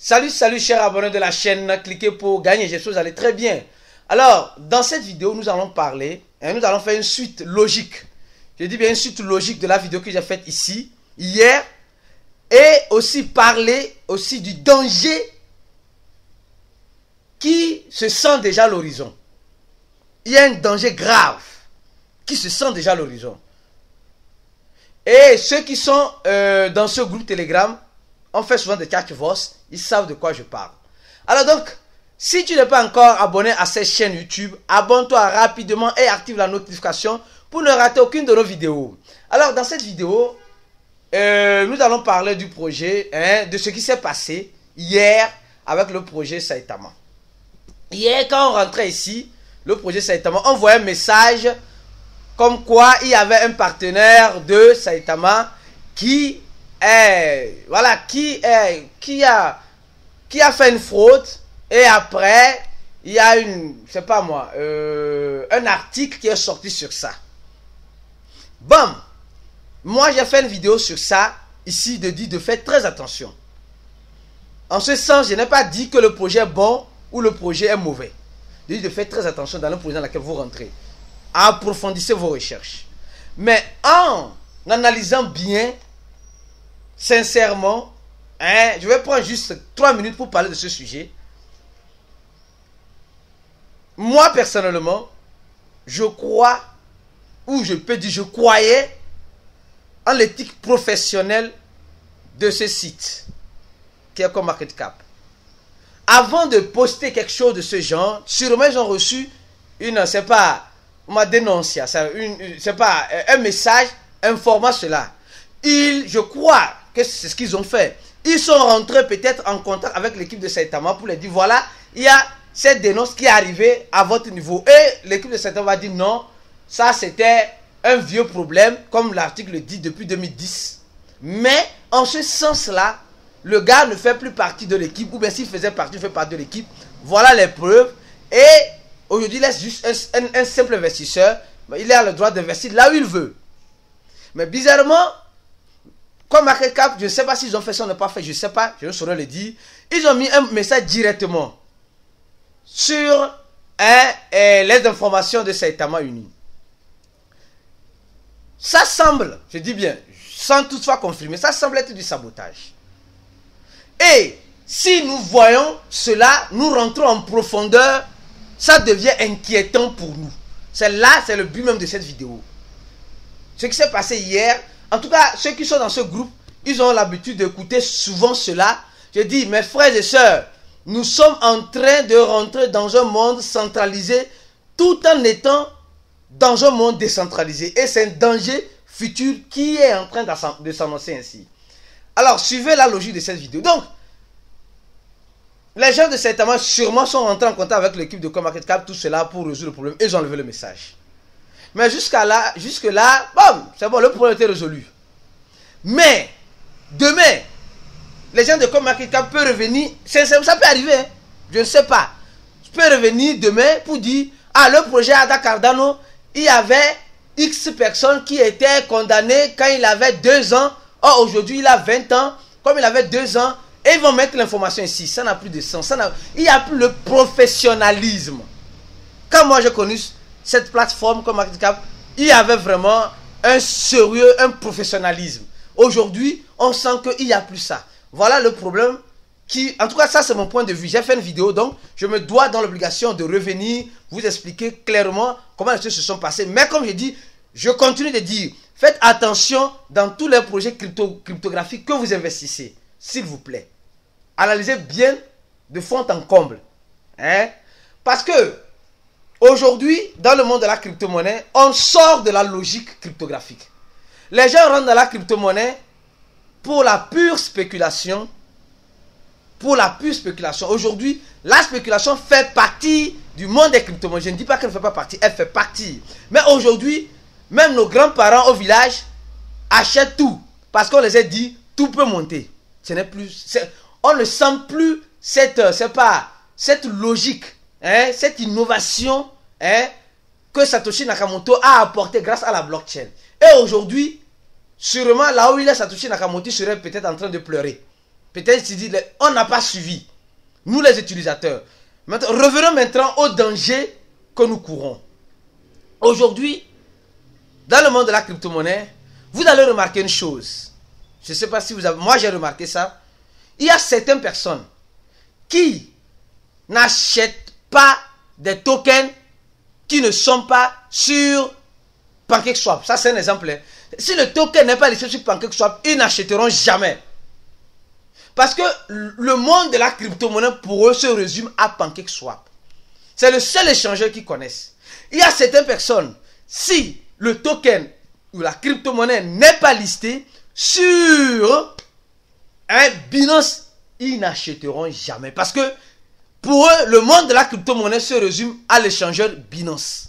Salut chers abonnés de la chaîne, cliquez pour gagner, j'espère que vous allez très bien. Alors, dans cette vidéo, nous allons parler, nous allons faire une suite logique. Je dis bien une suite logique de la vidéo que j'ai faite ici, hier. Et aussi parler aussi du danger qui se sent déjà à l'horizon. Il y a un danger grave qui se sent déjà à l'horizon. Et ceux qui sont dans ce groupe Telegram, on fait souvent des catchvoices, ils savent de quoi je parle. Alors donc, si tu n'es pas encore abonné à cette chaîne YouTube, abonne-toi rapidement et active la notification pour ne rater aucune de nos vidéos. Alors dans cette vidéo, nous allons parler du projet, de ce qui s'est passé hier avec le projet Saitama. Hier, quand on rentrait ici, le projet Saitama, on voyait un message comme quoi il y avait un partenaire de Saitama qui a fait une fraude, et après il y a un article qui est sorti sur ça. Bam, moi j'ai fait une vidéo sur ça ici de faire très attention. En ce sens, je n'ai pas dit que le projet est bon ou le projet est mauvais. Je dis de faire très attention dans le projet dans lequel vous rentrez. Approfondissez vos recherches. Mais en analysant bien, sincèrement, je vais prendre juste 3 minutes pour parler de ce sujet. Moi, personnellement, je crois, ou je peux dire, je croyais en l'éthique professionnelle de ce site, qui est comme MarketCap. Avant de poster quelque chose de ce genre, sûrement ils ont reçu un message informant cela. Je crois que c'est ce qu'ils ont fait. Ils sont rentrés peut-être en contact avec l'équipe de Saitama pour leur dire voilà, il y a cette dénonce qui est arrivée à votre niveau. Et l'équipe de Saitama va dire non, ça c'était un vieux problème, comme l'article dit depuis 2010. Mais en ce sens-là, le gars ne fait plus partie de l'équipe, ou bien s'il faisait partie, il fait partie de l'équipe. Voilà les preuves. Et aujourd'hui, il est juste un simple investisseur. Il a le droit d'investir là où il veut. Mais bizarrement, comme MarketCap, je ne sais pas s'ils ont fait ça ou n'ont pas fait, je ne sais pas, je ne saurais le dire. Ils ont mis un message directement sur les informations de Saitama Uni. Ça semble, je dis bien, sans toutefois confirmer, ça semble être du sabotage. Et si nous voyons cela, nous rentrons en profondeur, ça devient inquiétant pour nous. C'est le but même de cette vidéo. Ce qui s'est passé hier, en tout cas, ceux qui sont dans ce groupe, ils ont l'habitude d'écouter souvent cela. Je dis, mes frères et sœurs, nous sommes en train de rentrer dans un monde centralisé tout en étant dans un monde décentralisé. Et c'est un danger futur qui est en train de s'annoncer ainsi. Alors, suivez la logique de cette vidéo. Donc, les gens de Saitama sûrement sont rentrés en contact avec l'équipe de CoinMarketCap, tout cela pour résoudre le problème. Ils ont enlevé le message. Mais jusque-là, bon, c'est bon, le problème était résolu. Mais, demain, les gens de CoinMarketCap peuvent revenir, ça peut arriver, hein, je ne sais pas. Je peux revenir demain pour dire, le projet Ada Cardano, il y avait X personnes qui étaient condamnées quand il avait 2 ans. Or, aujourd'hui, il a 20 ans. Comme il avait 2 ans, et ils vont mettre l'information ici. Ça n'a plus de sens. Il n'y a plus le professionnalisme. Quand moi j'ai connu cette plateforme comme MarketCap, il y avait vraiment un sérieux, un professionnalisme. Aujourd'hui, on sent qu'il n'y a plus ça. Voilà le problème en tout cas, ça c'est mon point de vue. J'ai fait une vidéo, donc je me dois dans l'obligation de revenir, vous expliquer clairement comment les choses se sont passées. Mais comme je dis, je continue de dire, faites attention dans tous les projets cryptographiques que vous investissez. S'il vous plaît. Analysez bien de fond en comble. Parce que aujourd'hui, dans le monde de la crypto-monnaie, on sort de la logique cryptographique. Les gens rentrent dans la crypto-monnaie pour la pure spéculation. Aujourd'hui, la spéculation fait partie du monde des crypto-monnaies. Je ne dis pas qu'elle ne fait pas partie, elle fait partie. Mais aujourd'hui, même nos grands-parents au village achètent tout. Parce qu'on les a dit, tout peut monter. Ce n'est plus, on ne sent plus cette logique, cette innovation que Satoshi Nakamoto a apporté grâce à la blockchain. Et aujourd'hui, sûrement là où il est Satoshi Nakamoto serait peut-être en train de pleurer. Peut-être tu dis, on n'a pas suivi. Nous les utilisateurs. Maintenant, revenons maintenant au danger que nous courons. Aujourd'hui, dans le monde de la crypto-monnaie, vous allez remarquer une chose. Je ne sais pas si vous avez... Moi, j'ai remarqué ça. Il y a certaines personnes qui n'achètent pas des tokens qui ne sont pas sur PancakeSwap. Ça, c'est un exemple. Si le token n'est pas listé sur PancakeSwap, ils n'achèteront jamais. Parce que le monde de la crypto-monnaie, pour eux, se résume à PancakeSwap. C'est le seul échangeur qu'ils connaissent. Il y a certaines personnes, si le token ou la crypto-monnaie n'est pas listé sur un Binance, ils n'achèteront jamais. Parce que pour eux, le monde de la crypto-monnaie se résume à l'échangeur Binance.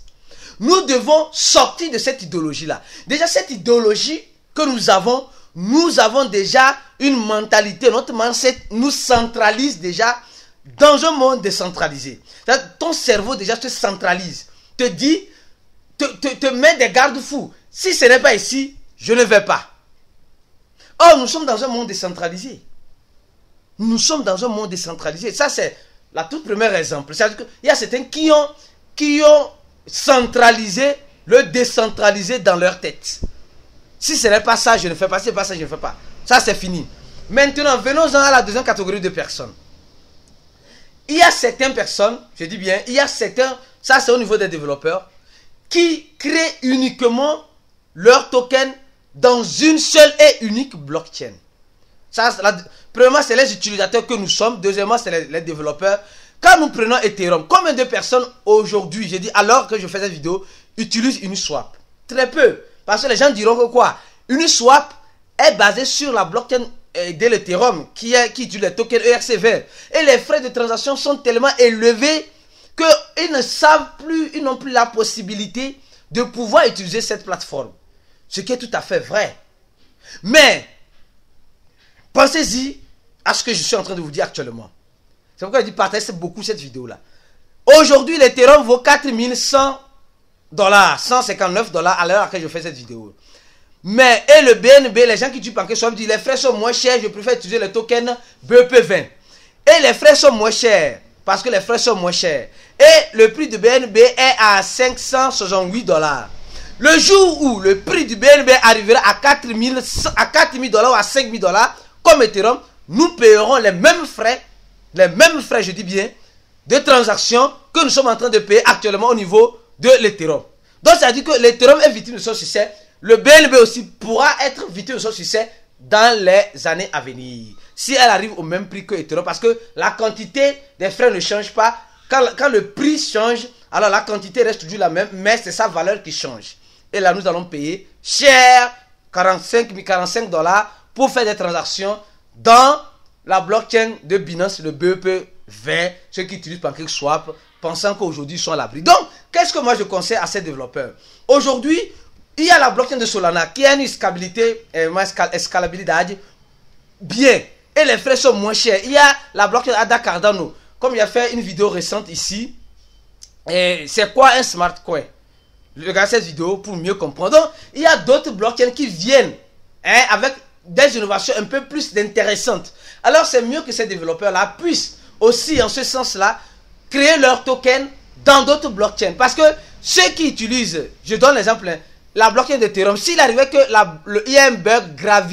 Nous devons sortir de cette idéologie-là. Déjà, cette idéologie que nous avons déjà une mentalité. Notre mindset nous centralise déjà dans un monde décentralisé. Ton cerveau déjà se centralise. Te dit, te met des garde-fous. Si ce n'est pas ici, je ne vais pas. Or, nous sommes dans un monde décentralisé. Nous sommes dans un monde décentralisé. Ça, c'est la toute première exemple. C'est-à-dire qu'il y a certains qui ont centralisé le décentralisé dans leur tête. Si ce n'est pas ça, je ne fais pas. Si ce n'est pas ça, je ne fais pas. Ça, c'est fini. Maintenant, venons-en à la deuxième catégorie de personnes. Il y a certaines personnes, je dis bien, il y a certains, ça c'est au niveau des développeurs, qui créent uniquement leur token dans une seule et unique blockchain. Ça, premièrement, c'est les utilisateurs que nous sommes. Deuxièmement, c'est les développeurs. Quand nous prenons Ethereum, combien de personnes aujourd'hui, j'ai dit alors que je fais cette vidéo, utilisent Uniswap? Très peu. Parce que les gens diront que quoi? Uniswap est basé sur la blockchain de l'Ethereum qui utilise les tokens ERC20. Et les frais de transaction sont tellement élevés qu'ils ne savent plus, ils n'ont plus la possibilité de pouvoir utiliser cette plateforme. Ce qui est tout à fait vrai. Mais, pensez-y à ce que je suis en train de vous dire actuellement. C'est pourquoi je dis partagez beaucoup cette vidéo-là. Aujourd'hui, l'Ethereum vaut 4100 $, 159 $ à l'heure à laquelle je fais cette vidéo. Mais, et le BNB, les gens qui utilisent PancakeSwap disent les frais sont moins chers, je préfère utiliser le token BEP20. Et les frais sont moins chers, parce que les frais sont moins chers. Et le prix du BNB est à 568 $. Le jour où le prix du BNB arrivera à 4000 $ ou à 5000 $, comme Ethereum, nous payerons les mêmes frais, je dis bien, de transaction que nous sommes en train de payer actuellement au niveau de l'Ethereum. Donc, ça veut dire que l'Ethereum est victime de son succès. Le BNB aussi pourra être victime de son succès dans les années à venir. Si elle arrive au même prix que Ethereum, parce que la quantité des frais ne change pas. Quand le prix change, alors la quantité reste toujours la même, mais c'est sa valeur qui change. Et là, nous allons payer cher, 45 $ pour faire des transactions dans la blockchain de Binance, le BEP20, ceux qui utilisent PancakeSwap, pensant qu'aujourd'hui ils sont à l'abri. Donc, qu'est-ce que moi je conseille à ces développeurs? Aujourd'hui, il y a la blockchain de Solana qui a une escalabilité bien. Et les frais sont moins chers. Il y a la blockchain Ada Cardano. Comme il a fait une vidéo récente ici. C'est quoi un smart coin? Regardez cette vidéo pour mieux comprendre. Donc, il y a d'autres blockchains qui viennent avec des innovations un peu plus intéressantes. Alors, c'est mieux que ces développeurs-là puissent aussi, en ce sens-là, créer leurs tokens dans d'autres blockchains. Parce que ceux qui utilisent, je donne l'exemple, la blockchain d'Ethereum, s'il arrivait que il y a un bug grave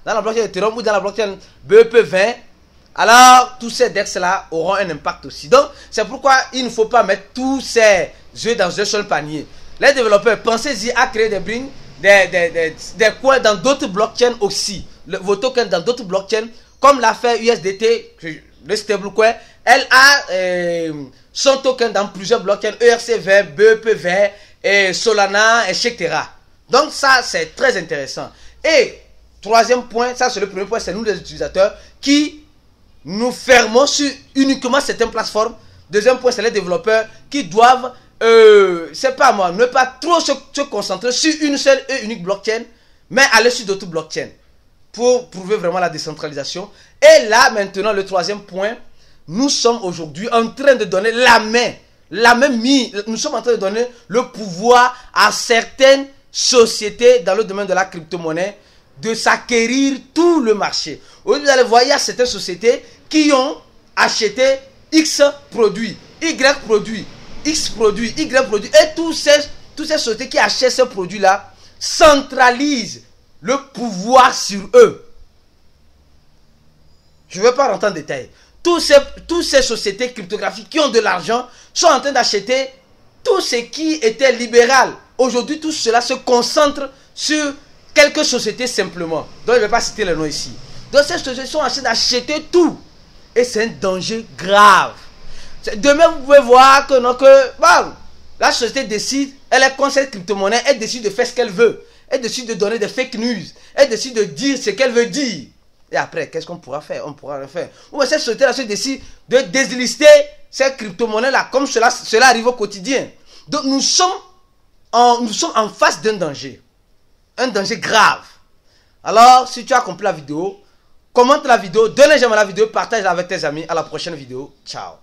dans la blockchain d'Ethereum ou dans la blockchain BEP20, alors tous ces DEX-là auront un impact aussi. Donc, c'est pourquoi il ne faut pas mettre tous ces œufs dans un seul panier. Les développeurs, pensez-y à créer des brins, des coins dans d'autres blockchains aussi. Vos tokens dans d'autres blockchains, comme l'a fait USDT, le stablecoin. Elle a son token dans plusieurs blockchains, ERC20, BEP20, et Solana, etc. Donc ça, c'est très intéressant. Et troisième point, ça c'est le premier point, c'est nous les utilisateurs qui nous fermons sur uniquement certaines plateformes. Deuxième point, c'est les développeurs qui doivent, c'est pas moi, ne pas trop se concentrer sur une seule et unique blockchain, mais aller sur d'autres blockchains pour prouver vraiment la décentralisation. Et là, maintenant, le troisième point, nous sommes aujourd'hui en train de donner la main, nous sommes en train de donner le pouvoir à certaines sociétés dans le domaine de la crypto-monnaie de s'acquérir tout le marché. Aujourd'hui, vous allez voir, il y a certaines sociétés qui ont acheté X produits, Y produits, X produits, Y produits. Et toutes ces sociétés qui achètent ces produits-là centralisent le pouvoir sur eux. Je ne veux pas rentrer en détail. Toutes ces sociétés cryptographiques qui ont de l'argent sont en train d'acheter tout ce qui était libéral. Aujourd'hui, tout cela se concentre sur quelques sociétés simplement. Donc, je ne vais pas citer les noms ici. Donc, ces sociétés sont en train d'acheter tout. Et c'est un danger grave. Demain, vous pouvez voir que, non, bon, la société décide, elle est contre cette crypto-monnaie, elle décide de faire ce qu'elle veut. Elle décide de donner des fake news. Elle décide de dire ce qu'elle veut dire. Et après, qu'est-ce qu'on pourra faire? On ne pourra rien faire. Ou bien cette société-là se décide de déslister ces crypto-monnaies-là, comme cela arrive au quotidien. Donc, nous sommes en face d'un danger. Un danger grave. Alors, si tu as compris la vidéo, commente la vidéo, donne un j'aime à la vidéo, partage-la avec tes amis. À la prochaine vidéo. Ciao.